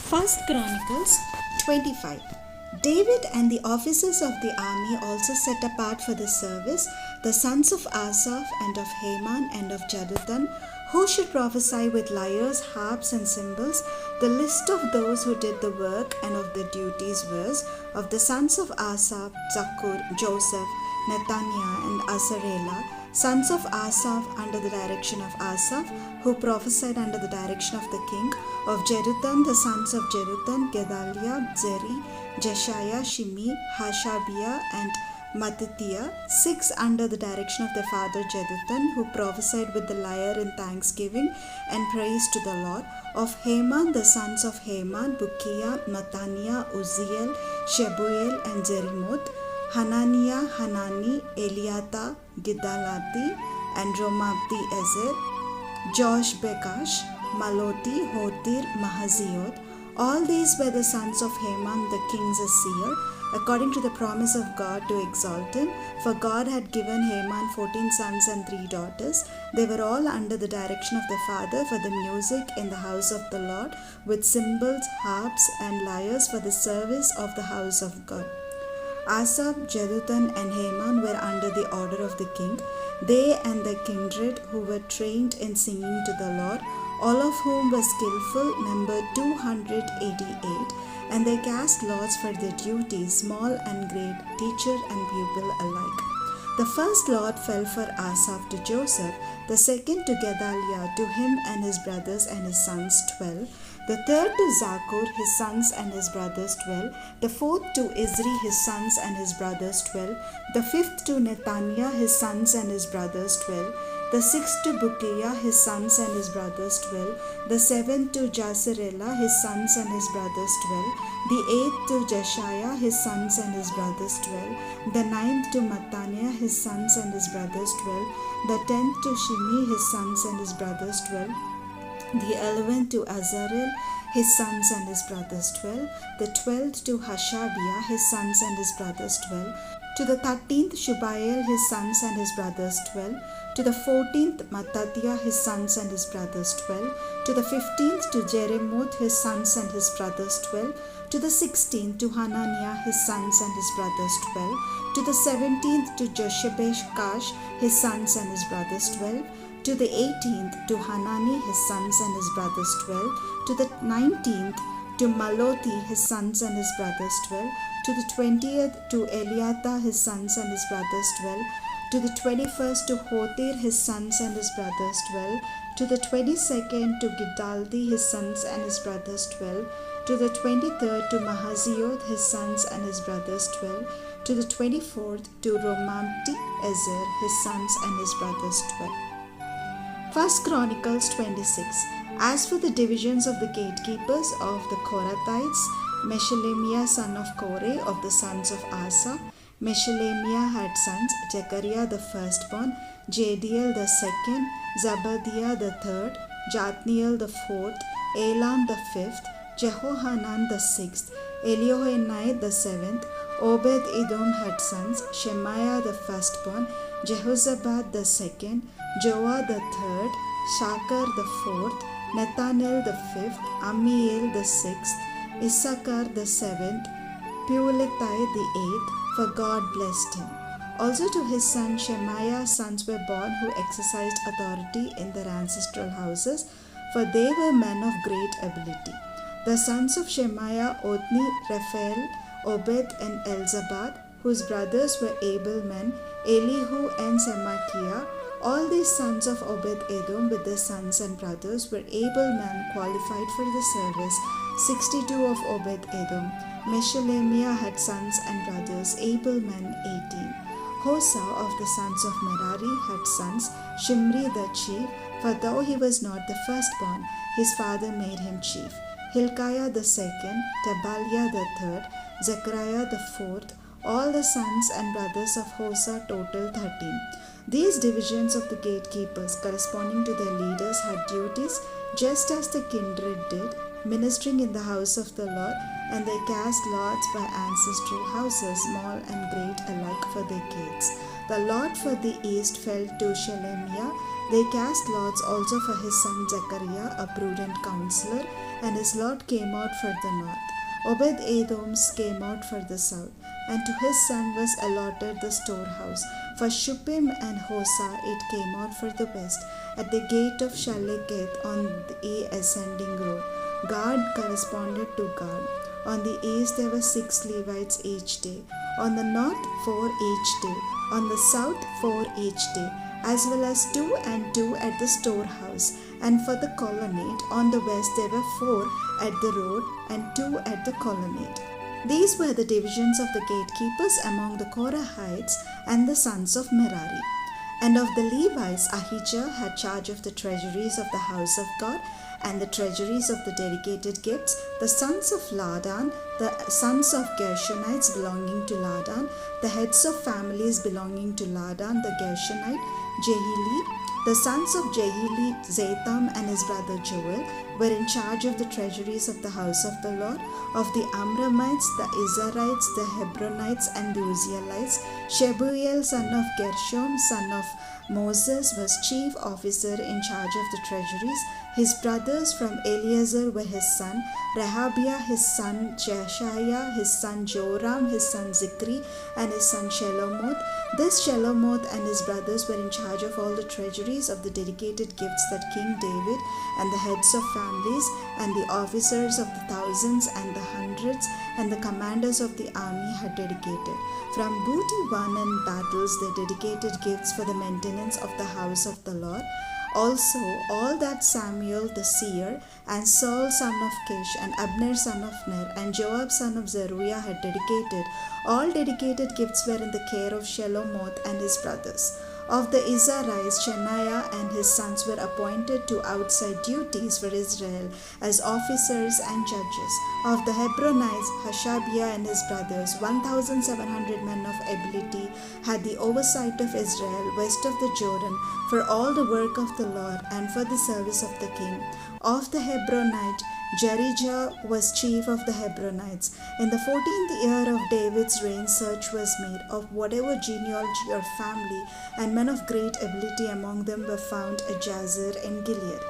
1 Chronicles 25. David and the officers of the army also set apart for the service the sons of Asaph and of Heman and of Jeduthun, who should prophesy with lyres, harps, and cymbals. The list of those who did the work and of the duties was of the sons of Asaph, Zakkur, Joseph, Nethaniah, and Asarela, sons of Asaph under the direction of Asaph, who prophesied under the direction of the king. Of Jeduthun, the sons of Jeduthun, Gedaliah, Zeri, Jeshiah, Shimi, Hashabiah, and Mattithiah, 6 under the direction of their father Jeduthun, who prophesied with the lyre in thanksgiving and praise to the Lord. Of Heman, the sons of Heman, Bukiah, Mattaniah, Uzziel, Shebuel, and Jerimoth, Hananiah, Hanani, Eliata, Gidalati, and Romabdi Ezer, Josh Bekash, Maloti, Hotir, Mahazioth. All these were the sons of Heman, the king's seer, according to the promise of God to exalt him, for God had given Heman 14 sons and 3 daughters. They were all under the direction of their father for the music in the house of the Lord, with cymbals, harps, and lyres for the service of the house of God. Asaph, Jeduthun, and Heman were under the order of the king, they and their kindred who were trained in singing to the Lord, all of whom were skillful, numbered 288, and they cast lots for their duties, small and great, teacher and pupil alike. The first lot fell for Asaph to Joseph, the second to Gedaliah, to him and his brothers and his sons 12, the third to Zakkur, his sons and his brothers 12, the fourth to Izri, his sons and his brothers 12, the fifth to Nethaniah, his sons and his brothers 12, the sixth to Bukiah, his sons and his brothers 12, the seventh to Jasarela, his sons and his brothers 12, the eighth to Jeshiah, his sons and his brothers 12, the ninth to Mattaniah, his sons and his brothers 12, the 10th to Shimi, his sons and his brothers 12, the 11th to Azarel, his sons and his brothers 12, the 12th to Hashabiah, his sons and his brothers 12, to the 13th Shubael, his sons and his brothers 12, to the 14th Mattithiah, his sons and his brothers 12, to the 15th to Jerimoth, his sons and his brothers 12, to the 16th to Hananiah, his sons and his brothers 12, to the 17th to Joshebesh-Kash, his sons and his brothers 12, to the 18th to Hanani, his sons and his brothers 12, to the 19th to Maloti, his sons and his brothers 12, to the 20th to Eliata, his sons and his brothers 12, to the 21st to Hotir, his sons and his brothers 12, to the 22nd to Gidalti, his sons and his brothers 12, to the 23rd to Mahazioth, his sons and his brothers 12, to the 24th to Romamti Ezer, his sons and his brothers 12. 1 Chronicles 26. As for the divisions of the gatekeepers of the Korathites, Meshelemiah son of Kore of the sons of Asa. Meshelemiah had sons, Jechariah the firstborn, Jadiel the second, Zebadiah the third, Jatniel the fourth, Elam the fifth, Jehohanan the sixth, Eliohenai the seventh. Obed-Edom had sons, Shemaiah the firstborn, Jehozabad the second, Joah the third, Shakar the fourth, Nethanel the fifth, Amiel the sixth, Issachar the seventh, Peuletai the eighth, for God blessed him. Also to his son Shemaiah sons were born who exercised authority in their ancestral houses, for they were men of great ability. The sons of Shemaiah, Othni, Raphael, Obed, and Elzabad, whose brothers were able men, Elihu and Semachiah. All these sons of Obed-Edom with their sons and brothers were able men qualified for the service, 62 of Obed-Edom. Meshelemiah had sons and brothers, able men 18. Hosa of the sons of Merari had sons, Shimri the chief, for though he was not the firstborn, his father made him chief. Hilkiah the second, Tebaliah the third, Zechariah the fourth. All the sons and brothers of Hosa total 13. These divisions of the gatekeepers corresponding to their leaders had duties just as the kindred did, ministering in the house of the Lord, and they cast lots by ancestral houses, small and great alike, for their gates. The lot for the east fell to Shelemiah. They cast lots also for his son Zechariah, a prudent counselor, and his lot came out for the north. Obed-Edom's came out for the south, and to his son was allotted the storehouse. For Shuppim and Hosa it came out for the west, at the gate of Shaleketh on the ascending road. Gad corresponded to Gad. On the east there were 6 Levites each day. On the north 4 each day. On the south 4 each day, as well as 2 and 2 at the storehouse. And for the colonnade on the west there were 4 at the road and 2 at the colonnade. These were the divisions of the gatekeepers among the Korahites and the sons of Merari. And of the Levites, Ahijah had charge of the treasuries of the house of God and the treasuries of the dedicated gifts, the sons of Ladan, the sons of Gershonites belonging to Ladan, the heads of families belonging to Ladan the Gershonite, Jehili, the sons of Jehili, Zatham and his brother Joel, were in charge of the treasuries of the house of the Lord. Of the Amramites, the Izharites, the Hebronites and the Uzzielites, Shebuel son of Gershom, son of Moses, was chief officer in charge of the treasuries. His brothers from Eleazar were his son Rehabiah, his son Jeshaiah, his son Joram, his son Zikri, and his son Shelomoth. This Shelomoth and his brothers were in charge of all the treasuries of the dedicated gifts that King David and the heads of families and the officers of the thousands and the hundreds and the commanders of the army had dedicated. From booty won in battles they dedicated gifts for the maintenance of the house of the Lord. Also all that Samuel the seer and Saul son of Kish and Abner son of Ner and Joab son of Zeruiah had dedicated, all dedicated gifts were in the care of Shelomoth and his brothers. Of the Izharites, Shemaiah and his sons were appointed to outside duties for Israel as officers and judges. Of the Hebronites, Hashabiah and his brothers, 1,700 men of ability, had the oversight of Israel west of the Jordan for all the work of the Lord and for the service of the king. Of the Hebronite, Jerijah was chief of the Hebronites. In the 14th year of David's reign, search was made of whatever genealogy or family, and men of great ability among them were found at Jazer in Gilead.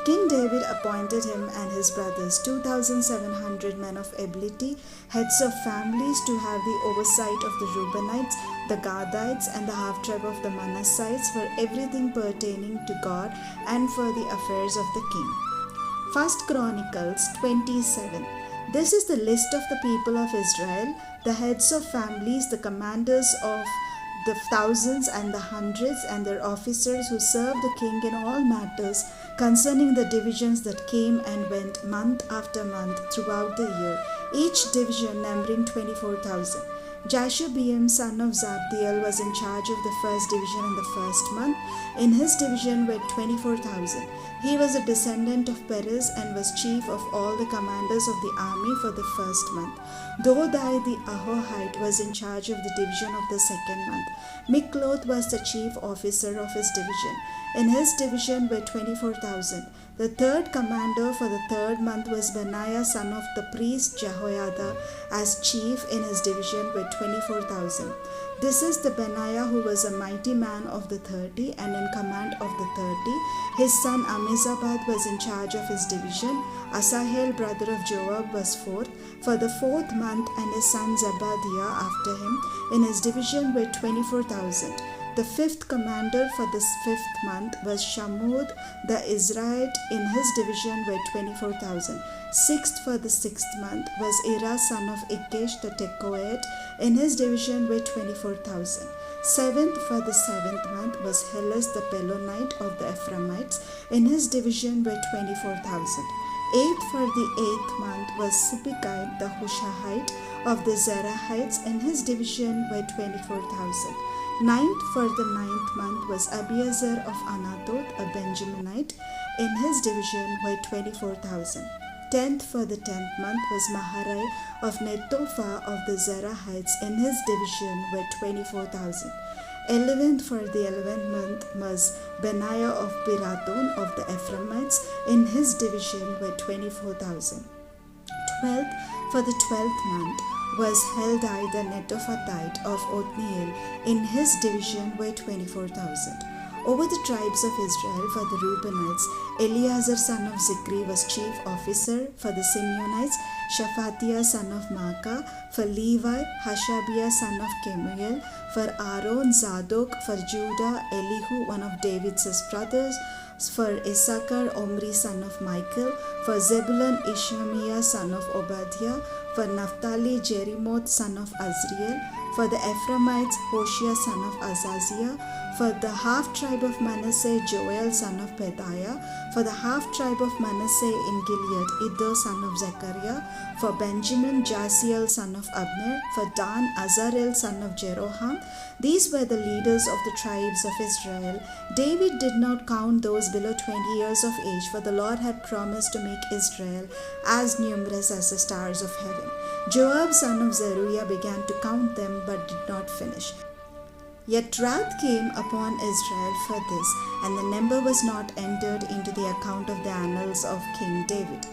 King David appointed him and his brothers, 2,700 men of ability, heads of families, to have the oversight of the Reubenites, the Gadites, and the half-tribe of the Manassites for everything pertaining to God and for the affairs of the king. 1 Chronicles 27. This is the list of the people of Israel, the heads of families, the commanders of the thousands and the hundreds, and their officers who served the king in all matters concerning the divisions that came and went month after month throughout the year, each division numbering 24,000. Jashobeam son of Zabdiel was in charge of the first division in the first month. In his division were 24,000. He was a descendant of Perez and was chief of all the commanders of the army for the first month. Dodai the Ahohite was in charge of the division of the second month. Mikloth was the chief officer of his division. In his division were 24,000. The third commander for the third month was Benaiah son of the priest Jehoiada, as chief in his division were 24,000. This is the Benaiah who was a mighty man of the 30 and in command of the 30. His son Ammizabad was in charge of his division. Asahel, brother of Joab, was fourth for the fourth month, and his son Zebadiah after him. In his division were 24,000. The fifth commander for this fifth month was Shammud the Israelite. In his division were 24,000. Sixth for the sixth month was Ira son of Ikesh the Tekoite. In his division were 24,000. Seventh for the seventh month was Heles the Pelonite of the Ephraimites. In his division were 24,000. Eighth for the eighth month was Sibbekai the Hushahite of the Zerahites. In his division were 24,000. Ninth for the ninth month was Abiezer of Anathoth, a Benjaminite. In his division were 24,000. 10th for the 10th month was Maharai of Netophah of the Zerahites. In his division were 24,000. 11th for the 11th month was Benaiah of Pirathon of the Ephraimites. In his division were 24,000. 12th for the 12th month was Heldai the Netophathite of Othniel. In his division were 24,000. Over the tribes of Israel for the Reubenites, Eleazar son of Zikri was chief officer. For the Simeonites, Shephatiah son of Maacah. For Levi, Hashabiah son of Kemuel. For Aaron, Zadok. For Judah, Elihu, one of David's brothers. For Issachar, Omri son of Michael. For Zebulun, Ishmael son of Obadiah. For Naphtali, Jerimoth son of Azriel. For the Ephraimites, Hoshea son of Azaziah. For the half-tribe of Manasseh, Joel son of Pedaiah. For the half-tribe of Manasseh in Gilead, Iddo son of Zechariah. For Benjamin, Jasiel son of Abner. For Dan, Azarel son of Jeroham. These were the leaders of the tribes of Israel. David did not count those below 20 years of age, for the Lord had promised to make Israel as numerous as the stars of heaven. Joab son of Zeruiah began to count them, but did not finish. Yet wrath came upon Israel for this, and the number was not entered into the account of the annals of King David.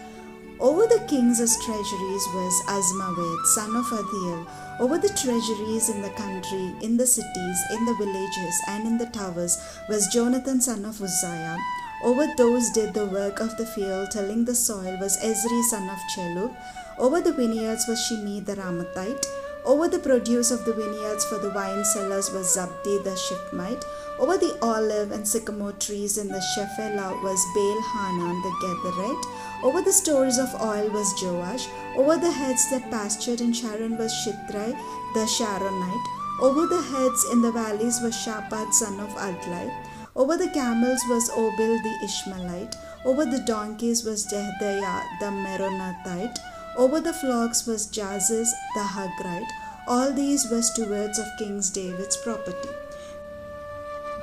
Over the king's treasuries was Azmaveth, son of Adhiel. Over the treasuries in the country, in the cities, in the villages, and in the towers was Jonathan, son of Uzziah. Over those did the work of the field, tilling the soil, was Ezri, son of Chelub. Over the vineyards was Shimi the Ramathite. Over the produce of the vineyards for the wine cellars was Zabdi the Shipmite. Over the olive and sycamore trees in the Shephelah was Baal-Hanan the Gederite. Over the stores of oil was Joash. Over the heads that pastured in Sharon was Shithrai the Sharonite. Over the heads in the valleys was Shaphat son of Adlai. Over the camels was Obil the Ishmaelite. Over the donkeys was Jehdiah the Meronothite. Over the flocks was Jaziz the Hagrite. All these were stewards of King David's property.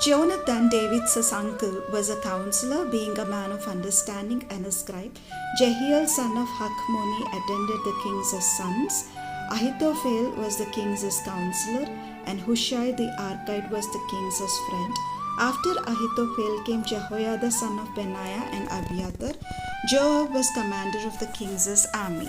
Jonathan, David's uncle, was a counselor, being a man of understanding and a scribe. Jehiel, son of Hakmoni, attended the king's sons. Ahithophel was the king's counselor, and Hushai the Archite was the king's friend. After Ahithophel came Jehoiada, son of Benaiah, and Abiathar. Joab was commander of the king's army.